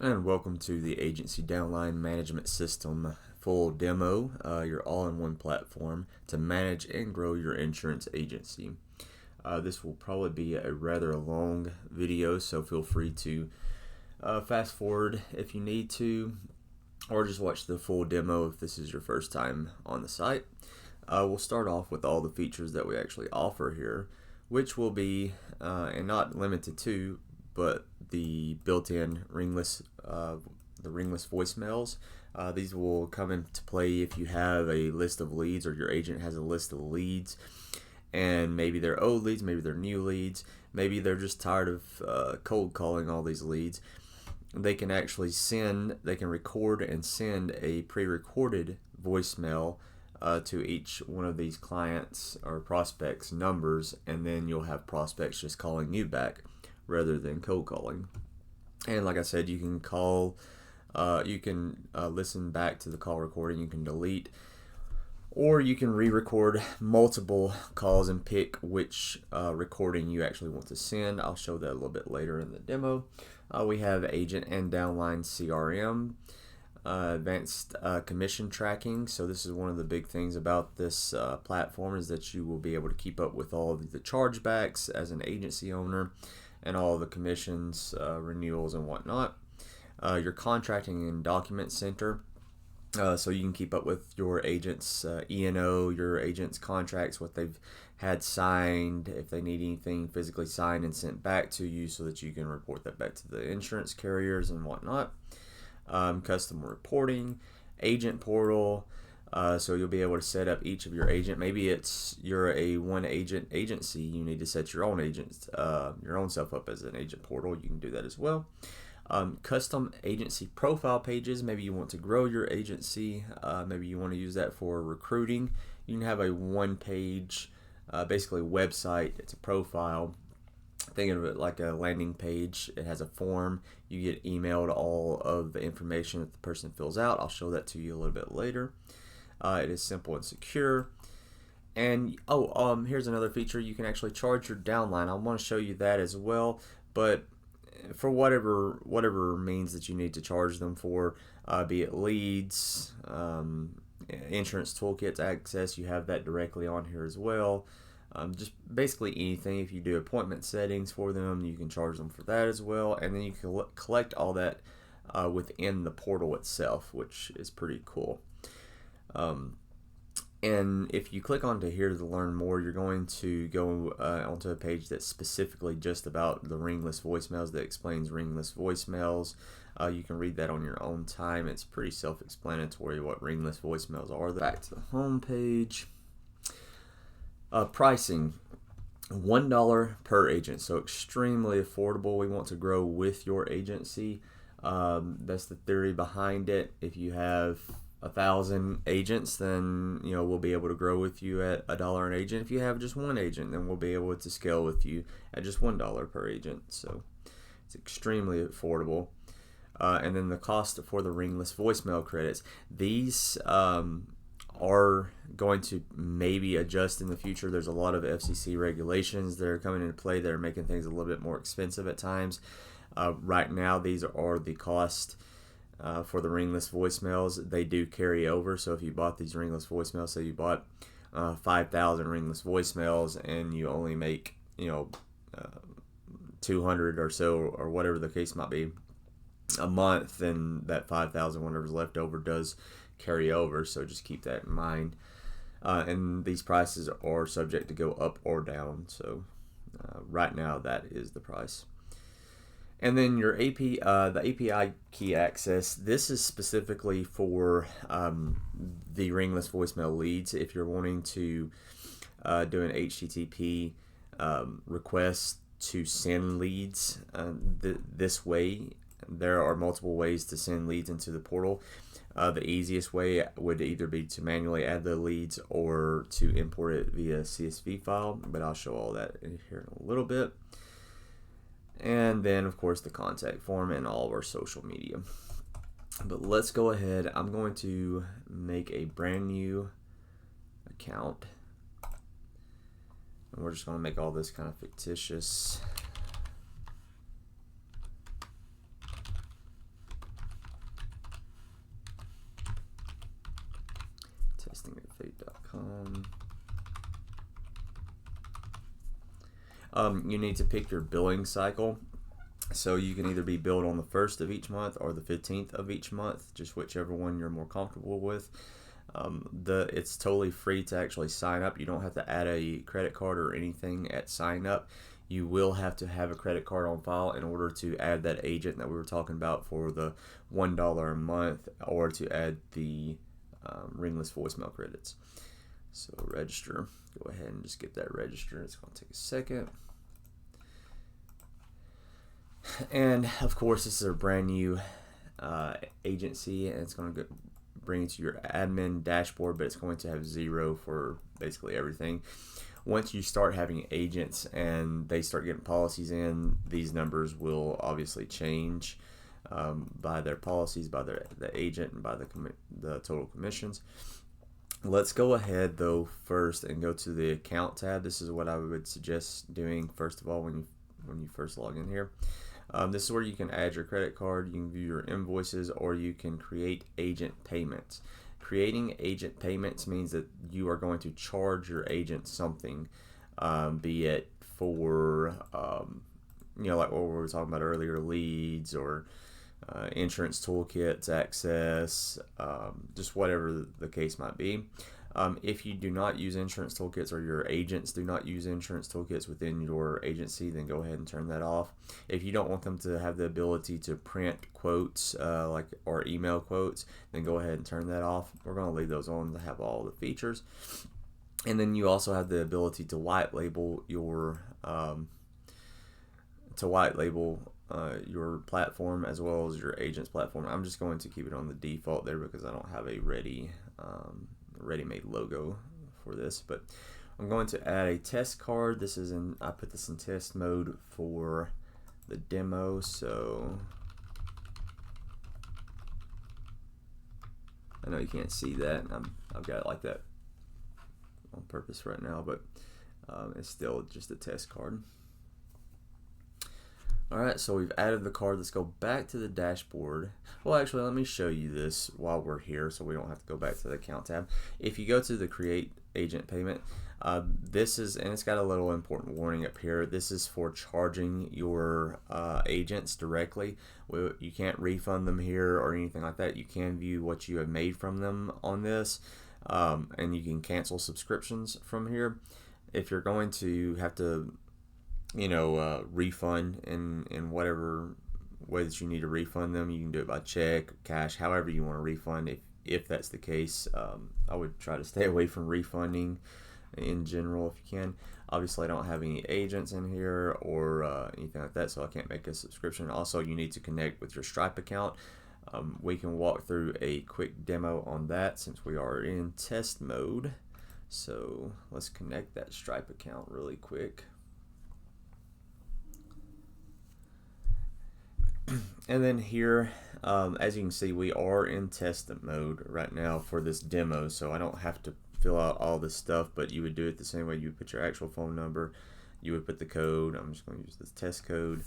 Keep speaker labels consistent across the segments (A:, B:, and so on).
A: And welcome to the Agency Downline Management System full demo, your all-in-one platform to manage and grow your insurance agency. This will probably be a rather long video, so feel free to fast forward if you need to, or just watch the full demo if this is your first time on the site. We'll start off with all the features that we actually offer here, which will be, and not limited to, but the built-in ringless voicemails. These will come into play if you have a list of leads, or your agent has a list of leads, and maybe they're old leads, maybe they're new leads, maybe they're just tired of cold calling all these leads. They can actually record and send a pre-recorded voicemail to each one of these clients or prospects' numbers, and then you'll have prospects just calling you back rather than cold calling. And like I said, you can call, you can listen back to the call recording, you can delete, or you can re-record multiple calls and pick which recording you actually want to send. I'll show that a little bit later in the demo. We have agent and downline CRM, advanced commission tracking. So this is one of the big things about this platform, is that you will be able to keep up with all of the chargebacks as an agency owner and all of the commissions, renewals and whatnot. Your contracting and document center. So you can keep up with your agent's E&O, your agent's contracts, what they've had signed, if they need anything physically signed and sent back to you, so that you can report that back to the insurance carriers and whatnot. Custom reporting, agent portal. So you'll be able to set up each of your agent. Maybe you're a one agent agency. You need to set your own agents, your own self up as an agent portal. You can do that as well. Custom agency profile pages. Maybe you want to grow your agency. Maybe you want to use that for recruiting. You can have a one-page, basically website. It's a profile. Think of it like a landing page. It has a form. You get emailed all of the information that the person fills out. I'll show that to you a little bit later. It is simple and secure. And here's another feature. You can actually charge your downline. I want to show you that as well, but for whatever means that you need to charge them for, be it leads, insurance toolkits access, you have that directly on here as well. Just basically anything. If you do appointment settings for them, you can charge them for that as well, and then you can collect all that within the portal itself, which is pretty cool. And if you click onto here to learn more, you're going to go onto a page that's specifically just about the ringless voicemails, that explains ringless voicemails. You can read that on your own time. It's pretty self-explanatory what ringless voicemails are. Back to the home page. Pricing, $1 per agent, so extremely affordable. We want to grow with your agency. That's the theory behind it. If you have 1,000 agents, then we'll be able to grow with you at $1 an agent. If you have just one agent, then we'll be able to scale with you at just $1 per agent. So it's extremely affordable. And then the cost for the ringless voicemail credits. These are going to maybe adjust in the future. There's a lot of FCC regulations that are coming into play that are making things a little bit more expensive at times. Right now, these are the cost for the ringless voicemails. They do carry over. So if you bought these ringless voicemails, say you bought 5,000 ringless voicemails, and you only make 200 or so, or whatever the case might be, a month, then that 5,000, whatever's left over, does carry over. So just keep that in mind. And these prices are subject to go up or down. So right now, that is the price. And then your the API key access. This is specifically for the ringless voicemail leads. If you're wanting to do an HTTP request to send leads this way, there are multiple ways to send leads into the portal. The easiest way would either be to manually add the leads or to import it via CSV file, but I'll show all that in here in a little bit. And then, of course, the contact form and all of our social media. But let's go ahead. I'm going to make a brand new account. And we're just going to make all this kind of fictitious. Stripe.com. You need to pick your billing cycle. So you can either be billed on the 1st of each month or the 15th of each month, just whichever one you're more comfortable with. It's totally free to actually sign up. You don't have to add a credit card or anything at sign up. You will have to have a credit card on file in order to add that agent that we were talking about for the $1 a month, or to add the ringless voicemail credits. So register. Go ahead and just get that registered. It's going to take a second. And of course, this is a brand new agency, and it's going to bring it to your admin dashboard, but it's going to have 0 for basically everything. Once you start having agents and they start getting policies in, these numbers will obviously change by their policies, by the agent, and by the total commissions. Let's go ahead though first and go to the account tab. This is what I would suggest doing first of all when you first log in here. This is where you can add your credit card, you can view your invoices, or you can create agent payments. Creating agent payments means that you are going to charge your agent something, be it for, like what we were talking about earlier, leads or insurance toolkits, access, just whatever the case might be. If you do not use insurance toolkits, or your agents do not use insurance toolkits within your agency, then go ahead and turn that off. If you don't want them to have the ability to print quotes or email quotes, then go ahead and turn that off. We're going to leave those on to have all the features. And then you also have the ability to white label your your platform as well as your agent's platform. I'm just going to keep it on the default there because I don't have a ready-made logo for this, but I'm going to add a test card. I put this in test mode for the demo, so I know you can't see that. I've got it like that on purpose right now, but it's still just a test card. Alright, so we've added the card. Let's go back to the dashboard. Well, actually, let me show you this while we're here so we don't have to go back to the account tab. If you go to the create agent payment, and it's got a little important warning up here. This is for charging your agents directly. You can't refund them here or anything like that. You can view what you have made from them on this, and you can cancel subscriptions from here. If you're going to have to refund in whatever way that you need to refund them, you can do it by check, cash, however you want to refund. If that's the case, I would try to stay away from refunding in general if you can. Obviously, I don't have any agents in here or anything like that, so I can't make a subscription. Also, you need to connect with your Stripe account. We can walk through a quick demo on that since we are in test mode. So let's connect that Stripe account really quick. And then here, as you can see, we are in test mode right now for this demo, so I don't have to fill out all this stuff, but you would do it the same way. You would put your actual phone number, you would put the code. I'm just going to use this test code.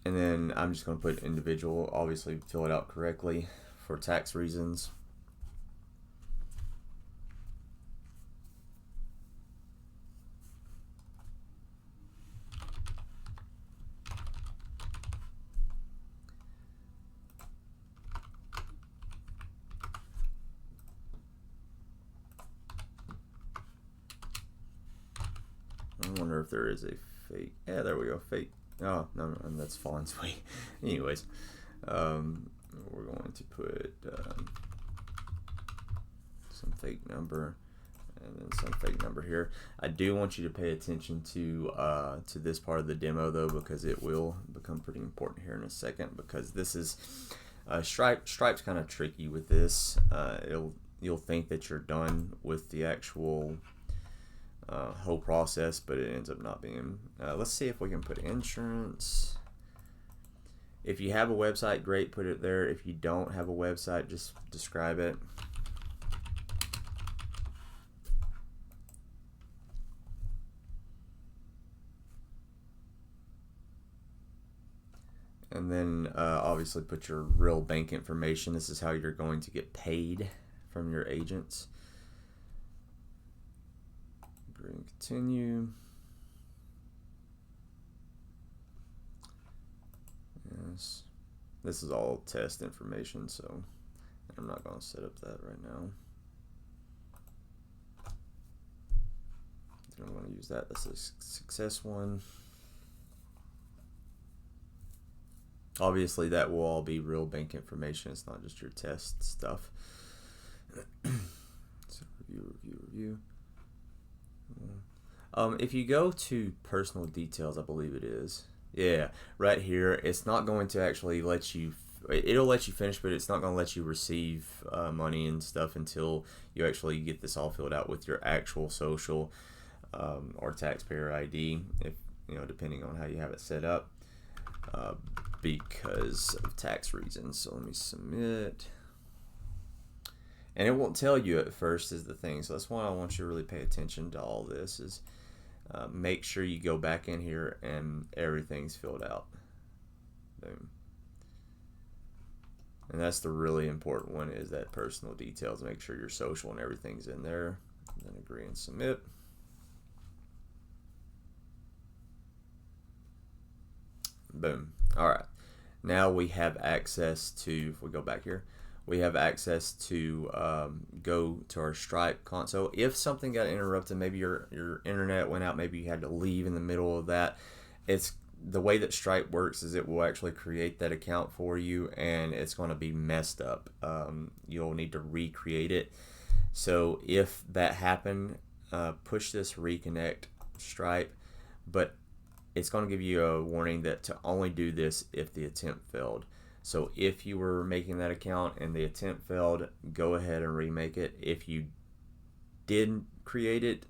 A: And then I'm just going to put individual, obviously fill it out correctly for tax reasons. I wonder if there is a fake. Yeah, there we go. Fake. Oh, no, that's fine, sweet. Anyways, we're going to put some fake number and then some fake number here. I do want you to pay attention to this part of the demo though, because it will become pretty important here in a second. Because this is Stripe's kind of tricky with this. You'll think that you're done with the actual whole process, but it ends up not being. Let's see if we can put insurance. If you have a website, great, put it there. If you don't have a website, just describe it. And then obviously put your real bank information. This is how you're going to get paid from your agents. Agree and continue. Yes. This is all test information, so I'm not going to set up that right now. I'm going to use that. That's a success one. Obviously, that will all be real bank information. It's not just your test stuff. So review. If you go to personal details, I believe it is. Yeah, right here. It's not going to actually let you. It'll let you finish, but it's not going to let you receive money and stuff until you actually get this all filled out with your actual social or taxpayer ID, if depending on how you have it set up. Because of tax reasons. So let me submit. And it won't tell you at first is the thing. So that's why I want you to really pay attention to all this is make sure you go back in here and everything's filled out. Boom. And that's the really important one is that personal details. Make sure your social and everything's in there. And then agree and submit. Boom. All right. Now we have access to, if we go back here, we have access to go to our Stripe console. If something got interrupted, maybe your internet went out, maybe you had to leave in the middle of that, it's the way that Stripe works is it will actually create that account for you and it's going to be messed up. You'll need to recreate it. So if that happened, push this reconnect Stripe, but it's going to give you a warning that to only do this if the attempt failed. So if you were making that account and the attempt failed, go ahead and remake it. If you didn't create it,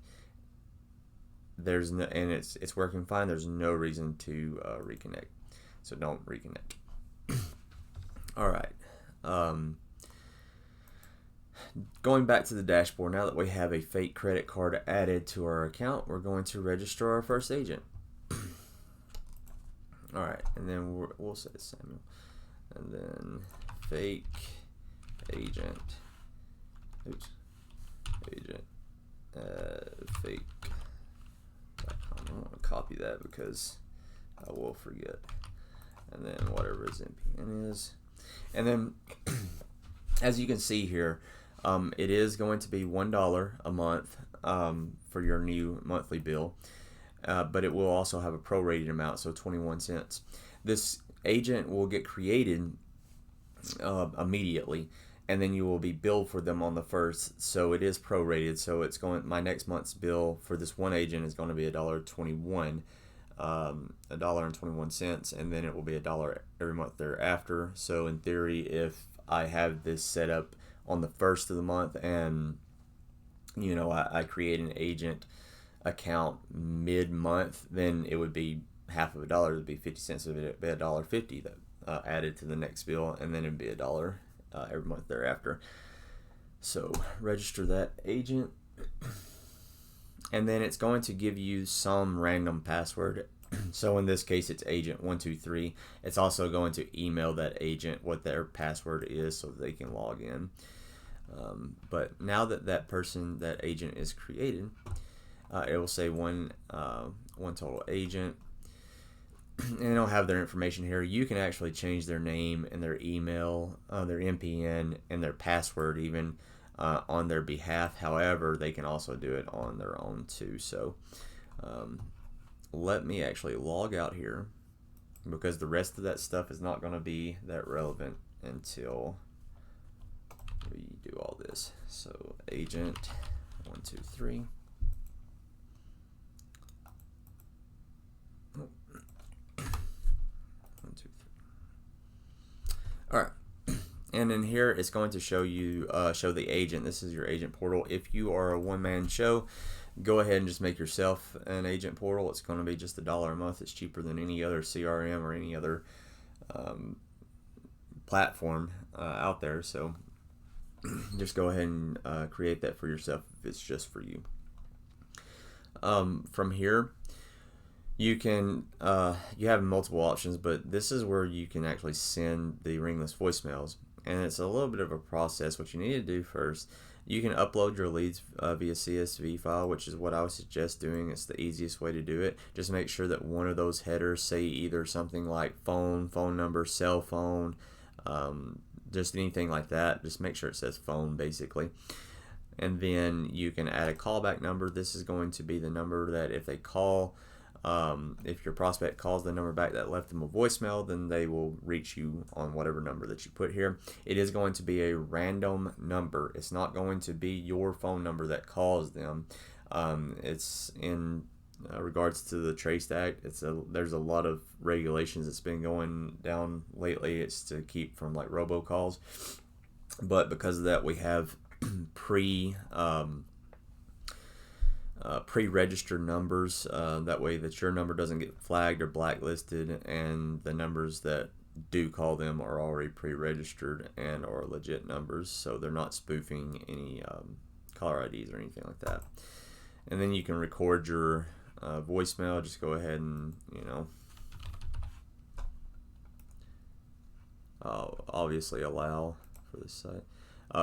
A: there's no, and it's working fine, there's no reason to reconnect. So don't reconnect. All right. Going back to the dashboard, now that we have a fake credit card added to our account, we're going to register our first agent. All right, and then we'll say Samuel, and then fake agent. Oops, agent fake. I want to copy that because I will forget. And then whatever his NPN is, and then as you can see here, it is going to be $1 a month for your new monthly bill. But it will also have a prorated amount, so 21 cents. This agent will get created immediately, and then you will be billed for them on the 1st. So it is prorated. So it's going. My next month's bill for this one agent is going to be $1.21, $1.21, and then it will be $1 every month thereafter. So in theory, if I have this set up on the 1st of the month, and I create an agent account mid-month, then it would be half of $1. It would be 50 cents. It would be $1.50 that added to the next bill, and then it'd be $1 every month thereafter. So register that agent, and then it's going to give you some random password. So in this case, it's agent123. It's also going to email that agent what their password is so that they can log in. But now that agent is created, it will say one total agent, and it'll have their information here. You can actually change their name and their email, their NPN, and their password even on their behalf. However, they can also do it on their own too. So let me actually log out here because the rest of that stuff is not going to be that relevant until we do all this. So agent 123. All right, and in here it's going to show you show the agent. This is your agent portal. If you are a one-man show, go ahead and just make yourself an agent portal. It's going to be just $1 a month. It's cheaper than any other CRM or any other platform out there. So just go ahead and create that for yourself if it's just for you. From here, You can you have multiple options, but this is where you can actually send the ringless voicemails, and it's a little bit of a process. What you need to do first, you can upload your leads via CSV file, which is what I would suggest doing. It's the easiest way to do it. Just make sure that one of those headers say either something like phone, phone number, cell phone, just anything like that. Just make sure it says phone, basically. And then you can add a callback number. This is going to be the number that if they call, if your prospect calls the number back that left them a voicemail, then they will reach you on whatever number that you put here. It is going to be a random number. It's not going to be your phone number that calls them. It's in regards to the Trace Act. There's a lot of regulations that's been going down lately. It's to keep from like robocalls, but because of that, we have pre-registered numbers, that way that your number doesn't get flagged or blacklisted, and the numbers that do call them are already pre-registered and are legit numbers, so they're not spoofing any caller IDs or anything like that. And then you can record your voicemail. Just go ahead and obviously allow for this site.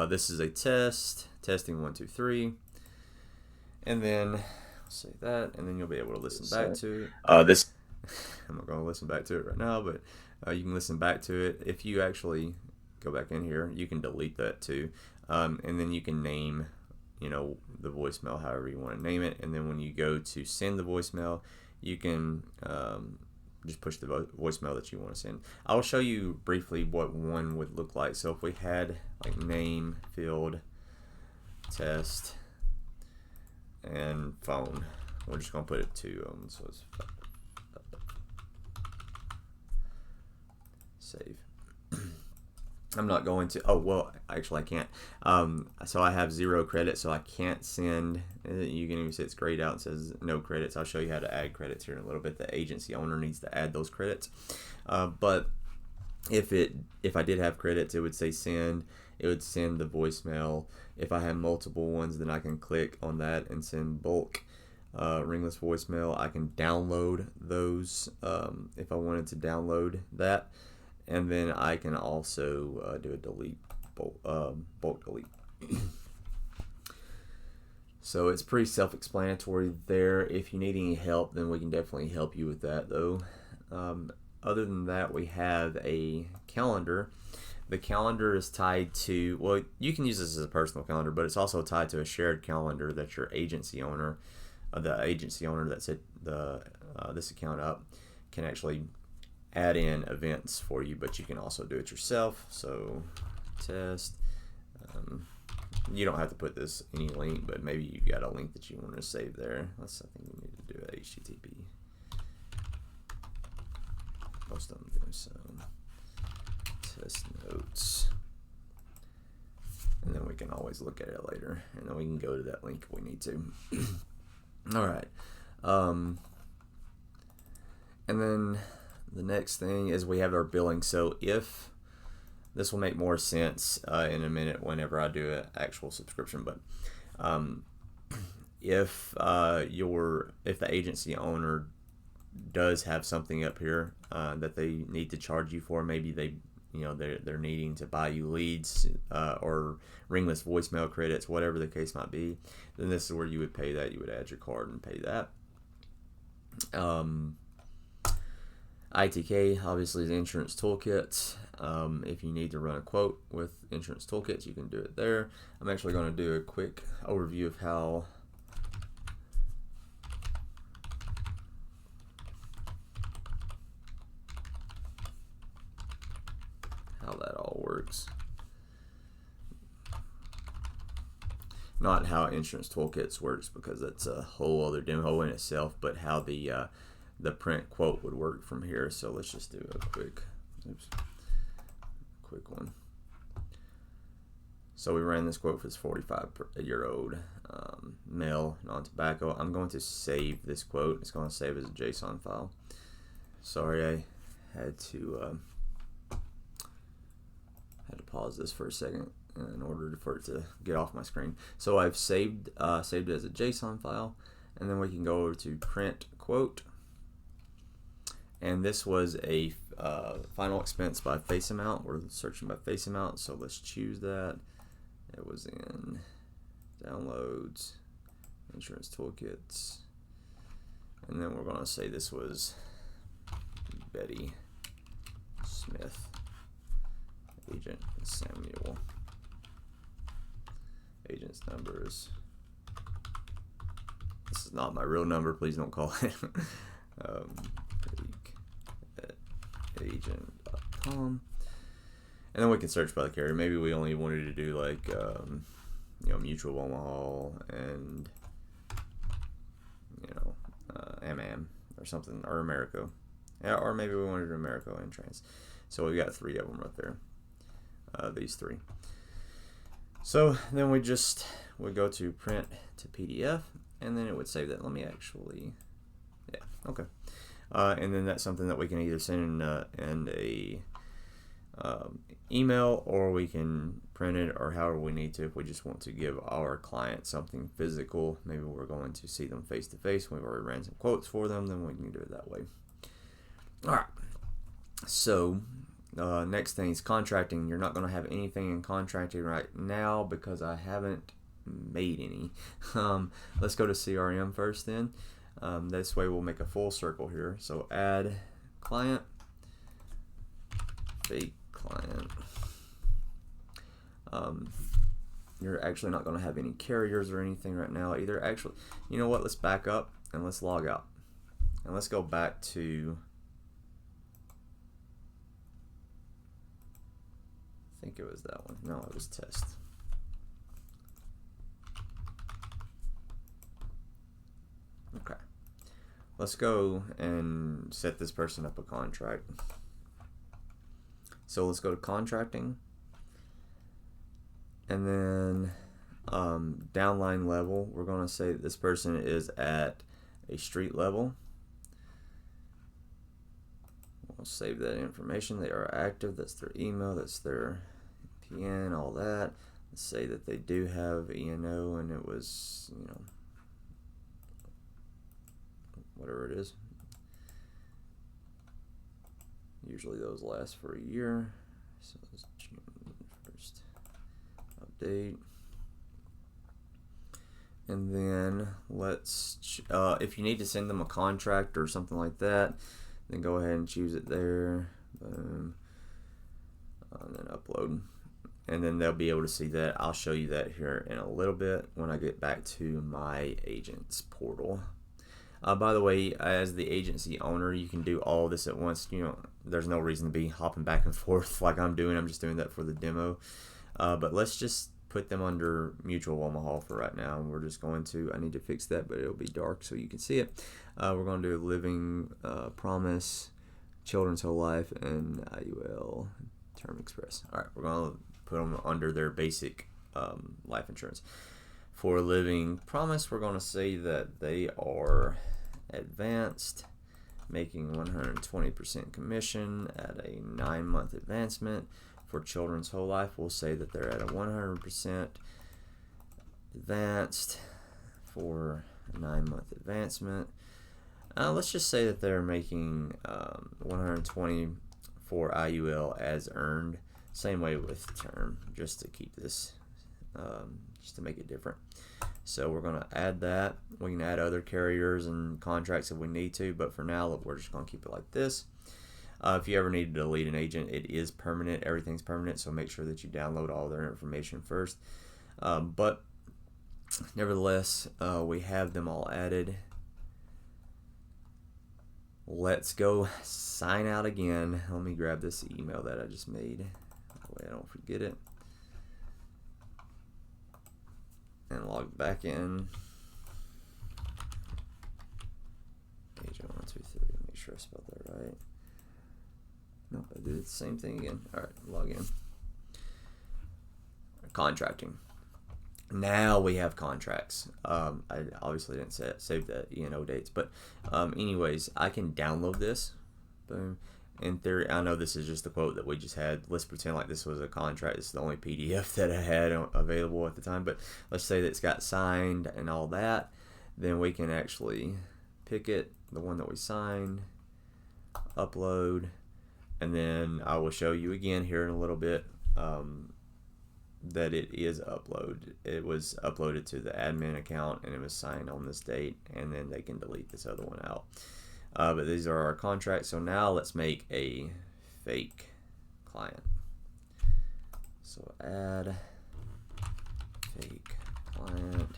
A: This is a testing 1 2 3. And then say that, and then you'll be able to listen back to it. I'm not going to listen back to it right now, but you can listen back to it. If you actually go back in here, you can delete that too, and then you can name, the voicemail however you want to name it. And then when you go to send the voicemail, you can just push the voicemail that you want to send. I will show you briefly what one would look like. So if we had like name field, test, and phone, we're just going to put it to so it's save. I'm not going to, oh well, actually I can't. So I have 0 credits, so I can't send. You can even see it's grayed out. It says no credits. I'll show you how to add credits here in a little bit. The agency owner needs to add those credits, but if I did have credits, it would say send. It would send the voicemail. If I have multiple ones, then I can click on that and send bulk ringless voicemail. I can download those if I wanted to download that, and then I can also do a delete, bulk delete. So it's pretty self-explanatory there. If you need any help, then we can definitely help you with that, though. Other than that, we have a calendar. The calendar is tied to, well, you can use this as a personal calendar, but it's also tied to a shared calendar that your agency owner, the agency owner that set this account up, can actually add in events for you, but you can also do it yourself. So test, you don't have to put any link, but maybe you got a link that you want to save there. That's something you need to do at HTTP. Most of them do. So test notes, and then we can always look at it later, and then we can go to that link if we need to. All right, and then the next thing is we have our billing. So if this will make more sense in a minute whenever I do an actual subscription, but if the agency owner does have something up here that they need to charge you for, maybe they're needing to buy you leads or ringless voicemail credits, whatever the case might be, then this is where you would pay that. You would add your card and pay that. ITK obviously is Insurance Toolkit. If you need to run a quote with Insurance Toolkits, you can do it there. I'm actually going to do a quick overview of how that all works. Not how Insurance Toolkits works, because that's a whole other demo in itself, but how the print quote would work from here. So let's just do a quick one. So we ran this quote for this 45-year-old male, non-tobacco. I'm going to save this quote. It's going to save as a JSON file. Sorry, I had to pause this for a second in order for it to get off my screen. So I've saved it as a JSON file, and then we can go over to print quote, and this was a final expense by face amount. We're searching by face amount, so let's choose that. It was in downloads, insurance toolkits, and then we're going to say this was Betty Smith, Agent Samuel. Agent's numbers. This is not my real number. Please don't call it. Agent.com. And then we can search by the carrier. Maybe we only wanted to do like, Mutual Omaha and, AmAm or something, or Americo. Yeah, or maybe we wanted Americo and Trans. So we got 3 of them right there. These 3. So then we go to print to PDF, and then it would save that. Let me actually, yeah, okay. And then that's something that we can either send in a email, or we can print it, or however we need to. If we just want to give our client something physical, maybe we're going to see them face to face. We've already ran some quotes for them, then we can do it that way. All right. So next thing is contracting. You're not going to have anything in contracting right now because I haven't made any. Let's go to CRM first then. This way we'll make a full circle here. So add client, fake client. You're actually not going to have any carriers or anything right now either. Actually, you know what? Let's back up and let's log out. And let's go back to, I think it was that one. No, it was test. Okay. Let's go and set this person up a contract. So let's go to contracting. And then downline level, we're going to say that this person is at a street level. We'll save that information. They are active. That's their email. That's their PN, all that. Let's say that they do have E&O, and it was, whatever it is. Usually those last for a year. So it's June 1st. Update. And then let's, if you need to send them a contract or something like that, then go ahead and choose it there. Boom. And then upload. And then they'll be able to see that. I'll show you that here in a little bit when I get back to my agents portal. By the way, as the agency owner, you can do all this at once. There's no reason to be hopping back and forth like I'm doing. I'm just doing that for the demo. But let's just put them under Mutual Omaha for right now. And we're just going to, I need to fix that, but it'll be dark so you can see it. We're going to do Living Promise, Children's Whole Life, and IUL Term Express. All right, we're going to put them under their basic life insurance. For Living Promise, we're going to say that they are advanced, making 120% commission at a 9-month advancement. For Children's Whole Life, we'll say that they're at a 100% advanced for a 9-month advancement. Let's just say that they're making 120 for IUL as earned. Same way with term, just to keep this, just to make it different. So we're going to add that. We can add other carriers and contracts if we need to, but for now, we're just going to keep it like this. If you ever need to delete an agent, it is permanent. Everything's permanent, so make sure that you download all their information first. But nevertheless, we have them all added. Let's go sign out again. Let me grab this email that I just made. That way I don't forget it. And log back in. Agent 123. Make sure I spelled that right. Nope, I did the same thing again. Alright, log in. Contracting. Now we have contracts. I obviously didn't save the E&O dates, but anyways, I can download this. Boom. In theory, I know this is just the quote that we just had. Let's pretend like this was a contract. This is the only PDF that I had available at the time, but let's say that it's got signed and all that. Then we can actually pick it, the one that we signed. upload, and then I will show you again here in a little bit that it is uploaded. It was uploaded to the admin account and it was signed on this date, and then they can delete this other one out. But these are our contracts. So now let's make a fake client. So add fake client,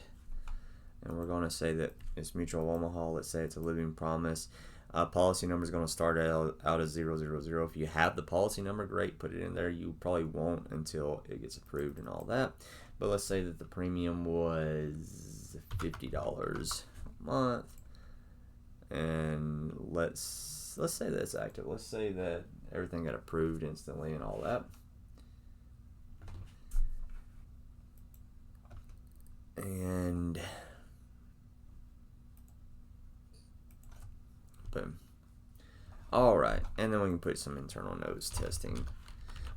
A: and we're going to say that it's Mutual of Omaha. Let's say it's a Living Promise. Policy number is going to start out as 000. If you have the policy number, great, put it in there. You probably won't until it gets approved and all that. But let's say that the premium was $50 a month, and let's say that's active. Let's say that everything got approved instantly and all that. And boom. All right, and then we can put some internal notes testing.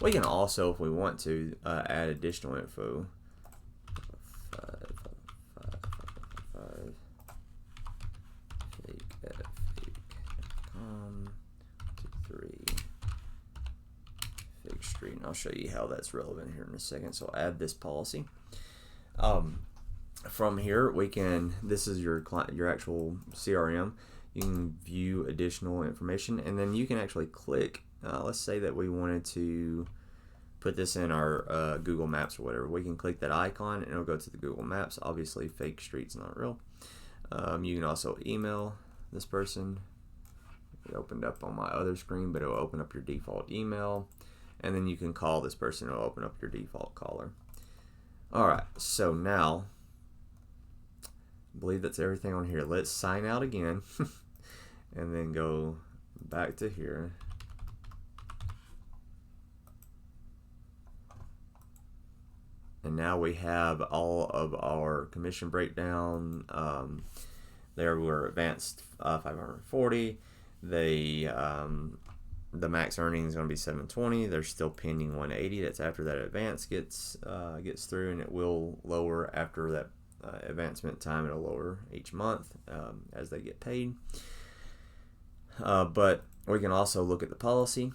A: We can also, if we want to, add additional info. 555 fake@fake.com 23 Fake Street, and I'll show you how that's relevant here in a second. So I'll add this policy. From here, we can. This is your actual CRM. You can view additional information, and then you can actually click. Let's say that we wanted to put this in our Google Maps or whatever. We can click that icon, and it'll go to the Google Maps. Obviously, Fake Street's not real. You can also email this person. It opened up on my other screen, but it'll open up your default email, and then you can call this person. It'll open up your default caller. All right, so now I believe that's everything on here. Let's sign out again and then go back to here. And now we have all of our commission breakdown. There were advanced 540. The max earnings is going to be 720. They're still pending 180. That's after that advance gets through, and it will lower after that advancement time. It'll lower each month as they get paid. But we can also look at the policy.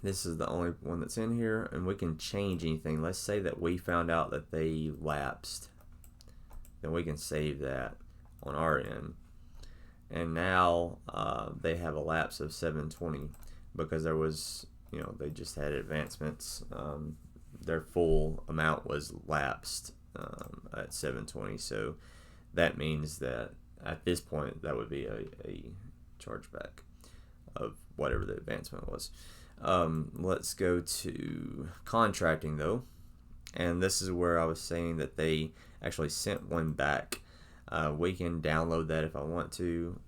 A: This is the only one that's in here, and we can change anything. Let's say that we found out that they lapsed. Then we can save that on our end. And now they have a lapse of 720 because there was, they just had advancements. Their full amount was lapsed at 720. So that means that at this point, that would be a chargeback of whatever the advancement was. Let's go to contracting though. And this is where I was saying that they actually sent one back. We can download that if I want to,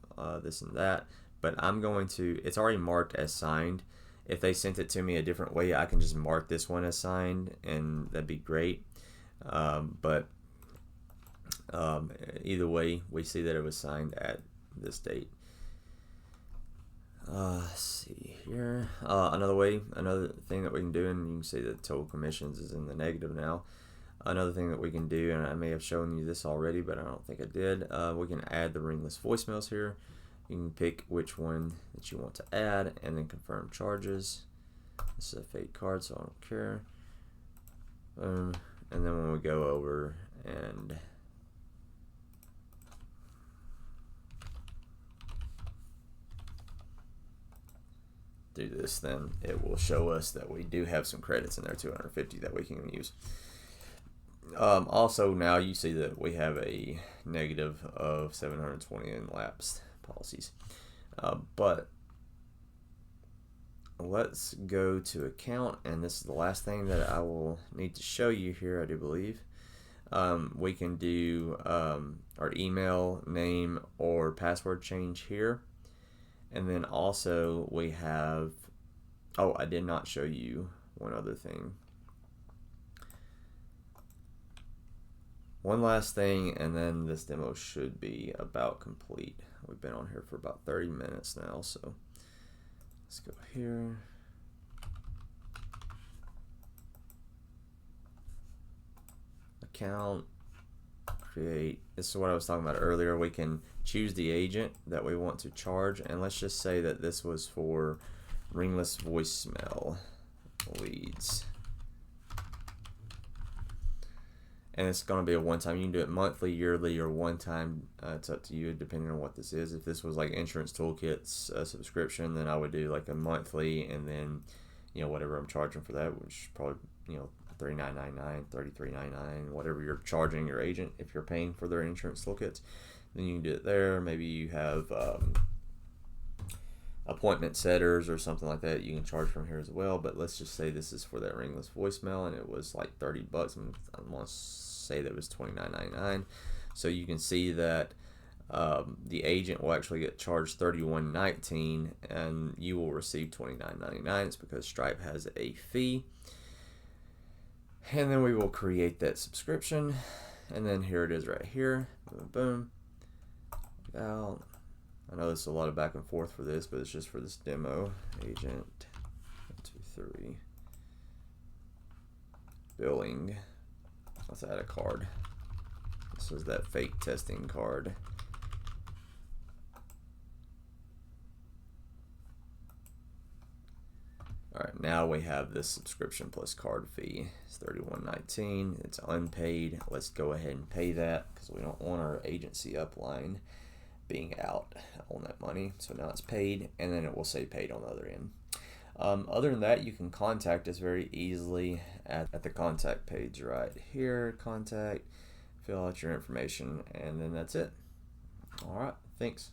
A: this and that, but I'm going to, it's already marked as signed. If they sent it to me a different way, I can just mark this one as signed, and that'd be great. But either way, we see that it was signed at this date. Let's see here. Another thing that we can do, and you can see that total commissions is in the negative now. Another thing that we can do, and I may have shown you this already, but I don't think I did, we can add the ringless voicemails here. You can pick which one that you want to add, and then confirm charges. This is a fake card, so I don't care. And then when we go over and do this, then it will show us that we do have some credits in there, 250 that we can use. Also, now you see that we have a negative of 720 in lapsed policies. But let's go to account, and this is the last thing that I will need to show you here, I do believe. We can do our email, name, or password change here. And then also we have, I did not show you one other thing. One last thing, and then this demo should be about complete. We've been on here for about 30 minutes now, so let's go here. Account, create, this is what I was talking about earlier. We can choose the agent that we want to charge, and let's just say that this was for ringless voicemail leads. And it's going to be a one-time. You can do it monthly, yearly, or one-time. It's up to you depending on what this is. If this was like Insurance Toolkits subscription, then I would do like a monthly, and then whatever I'm charging for that, which probably $39.99, $33.99, whatever you're charging your agent if you're paying for their Insurance Toolkits. Then you can do it there. Maybe you have appointment setters or something like that. You can charge from here as well. But let's just say this is for that ringless voicemail, and it was like $30. I'm gonna say that it was $29.99. So you can see that the agent will actually get charged $31.19, and you will receive $29.99. It's because Stripe has a fee. And then we will create that subscription, and then here it is right here. Boom, boom. Now, I know there's a lot of back and forth for this, but it's just for this demo. Agent 1, 2, 3 billing. Let's add a card. This is that fake testing card. Alright, now we have this subscription plus card fee. It's $31.19. It's unpaid. Let's go ahead and pay that because we don't want our agency upline being out on that money. So now it's paid, and then it will say paid on the other end. Other than that, you can contact us very easily at the contact page right here. Contact, fill out your information, and then that's it. Alright, thanks.